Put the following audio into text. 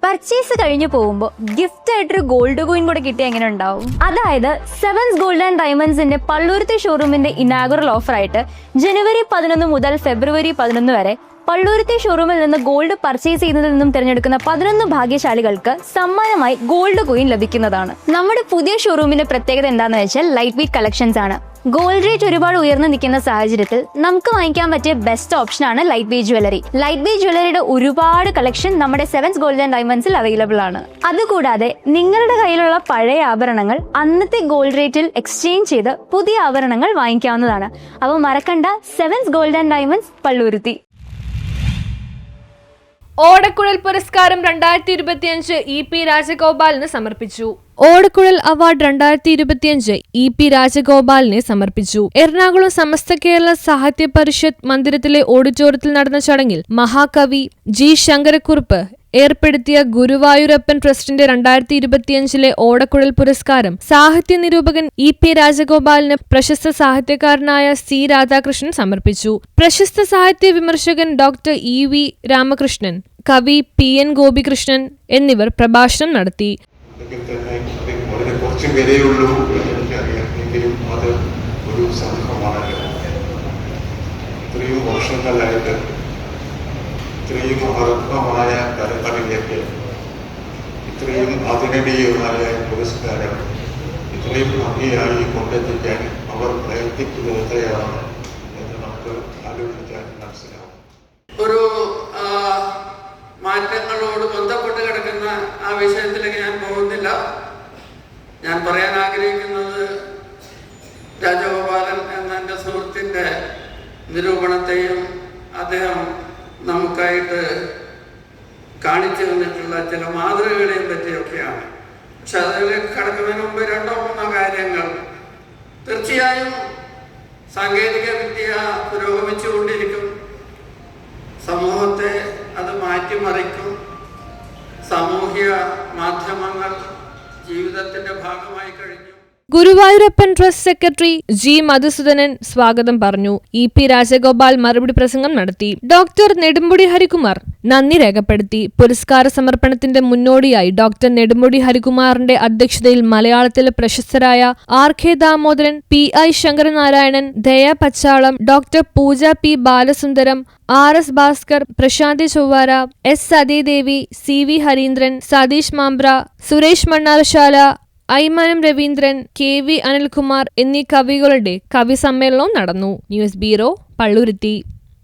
Purchase കഴിഞ്ഞു പോകുമ്പോൾ gift ആയിട്ടൊരു ഗോൾഡ് കോയിൻ കൂടെ കിട്ടിയ എങ്ങനെ ഉണ്ടാവും? അതായത് സെവൻസ് ഗോൾഡ് ആൻഡ് ഡയമണ്ട്സിന്റെ പള്ളുരുത്തി ഷോറൂമിന്റെ ഇനാഗുറൽ ഓഫർ ആയിട്ട് ജനുവരി 11 മുതൽ ഫെബ്രുവരി 11 വരെ പള്ളുരുത്തി ഷോറൂമിൽ നിന്ന് ഗോൾഡ് പർച്ചേസ് ചെയ്യുന്നതിൽ നിന്നും തിരഞ്ഞെടുക്കുന്ന 11 ഭാഗ്യശാലികൾക്ക് സമ്മാനമായി ഗോൾഡ് കോയിൻ ലഭിക്കുന്നതാണ്. നമ്മുടെ പുതിയ ഷോറൂമിന്റെ പ്രത്യേകത എന്താണെന്ന് വെച്ചാൽ ലൈറ്റ് വെയ്റ്റ് കളക്ഷൻസ് ആണ്. ഗോൾഡ് റേറ്റ് ഒരുപാട് ഉയർന്നു നിൽക്കുന്ന സാഹചര്യത്തിൽ നമുക്ക് വാങ്ങിക്കാൻ പറ്റിയ ബെസ്റ്റ് ഓപ്ഷനാണ് light weight jewellery. Light weight ജ്വല്ലറിയുടെ ഒരുപാട് കളക്ഷൻ നമ്മുടെ സെവൻസ് ഗോൾഡ് ആൻഡ് ഡയമണ്ട്സിൽ അവൈലബിൾ ആണ്. അതുകൂടാതെ നിങ്ങളുടെ കയ്യിലുള്ള പഴയ ആഭരണങ്ങൾ അന്നത്തെ ഗോൾഡ് റേറ്റിൽ എക്സ്ചേഞ്ച് ചെയ്ത് പുതിയ ആഭരണങ്ങൾ വാങ്ങിക്കാവുന്നതാണ്. അപ്പോൾ മറക്കണ്ട, sevens Gold and diamonds Palluruthy. ഓടക്കുഴൽ പുരസ്കാരം 2025 EP രാജഗോപാലിന് സമർപ്പിച്ചു. ഓടക്കുഴൽ അവാർഡ് 2025 EP രാജഗോപാലിനെ സമർപ്പിച്ചു. എറണാകുളം സമസ്ത കേരള സാഹിത്യ പരിഷത്ത് മന്ദിരത്തിലെ ഓഡിറ്റോറിയത്തിൽ നടന്ന ചടങ്ങിൽ മഹാകവി G. ശങ്കരക്കുറുപ്പ് ഏർപ്പെടുത്തിയ ഗുരുവായൂരപ്പൻ ട്രസ്റ്റിന്റെ 2025 ഓടക്കുഴൽ പുരസ്കാരം സാഹിത്യ നിരൂപകൻ EP രാജഗോപാലിന് പ്രശസ്ത സാഹിത്യകാരനായ C. രാധാകൃഷ്ണൻ സമർപ്പിച്ചു. പ്രശസ്ത സാഹിത്യ വിമർശകൻ ഡോക്ടർ EV രാമകൃഷ്ണൻ, കവി PN ഗോപികൃഷ്ണൻ എന്നിവർ പ്രഭാഷണം നടത്തി. കുറച്ച് വിലയുള്ളൂ എനിക്കറിയാമെങ്കിലും അത് ഒരു സംഭവമാണല്ലോ. ഇത്രയും വർഷങ്ങളായിട്ട് ഇത്രയും അർഹമായ തലങ്ങളിലേക്ക് ഇത്രയും അതിനിടയുമായ പുരസ്കാരം ഇത്രയും ഭംഗിയായി കൊണ്ടെത്തിക്കാൻ അവർ പ്രയത്നിക്കുന്നത് എത്രയാണ് എന്ന് നമുക്ക് ആലോചിക്കാൻ മനസ്സിലാവും. ഒരു മാറ്റങ്ങളോട് ബന്ധപ്പെട്ട് കിടക്കുന്ന ആ വിഷയത്തിലേക്ക് ഞാൻ പോകുന്നില്ല. ഞാൻ പറയാൻ ആഗ്രഹിക്കുന്നത് രാജഗോപാലൻ എന്ന എൻ്റെ സുഹൃത്തിൻ്റെ നിരൂപണത്തെയും അദ്ദേഹം നമുക്കായിട്ട് കാണിച്ചു തന്നിട്ടുള്ള ചില മാതൃകകളെയും പറ്റിയൊക്കെയാണ്. പക്ഷെ അതിലേക്ക് കടക്കുന്നതിന് മുമ്പ് 2-3 കാര്യങ്ങൾ. തീർച്ചയായും സാങ്കേതിക വിദ്യ പുരോഗമിച്ചുകൊണ്ടിരിക്കും. സമൂഹത്തെ അത് മാറ്റിമറിക്കും. സാമൂഹ്യ മാധ്യമങ്ങൾ ജീവിതത്തിന്റെ ഭാഗമായി കഴിഞ്ഞു. Guruvayurappan trust secretary G. Madhusudanan സ്വാഗതം പറഞ്ഞു. EP രാജഗോപാൽ മറുപടി പ്രസംഗം നടത്തി. ഡോക്ടർ നെടുമുടി ഹരികുമാർ നന്ദി രേഖപ്പെടുത്തി. പുരസ്കാര സമർപ്പണത്തിന്റെ മുന്നോടിയായി ഡോക്ടർ നെടുമുടി ഹരികുമാറിന്റെ അധ്യക്ഷതയിൽ മലയാളത്തിലെ പ്രശസ്തരായ R. K. Damodaran, PI Sankaranarayanan, Daya Pachalam, doctor Pooja P. Balasundaram, RS Bhaskar, Prasanthi Chowara, S. Sathidevi, CV Harindran, Sathish Mambra, Suresh Mannarasala, Aymanam Raveendran, KV Anilkumar എന്നീ കവികളുടെ കവി സമ്മേളനവും നടന്നു. News bureau, Palluruthy.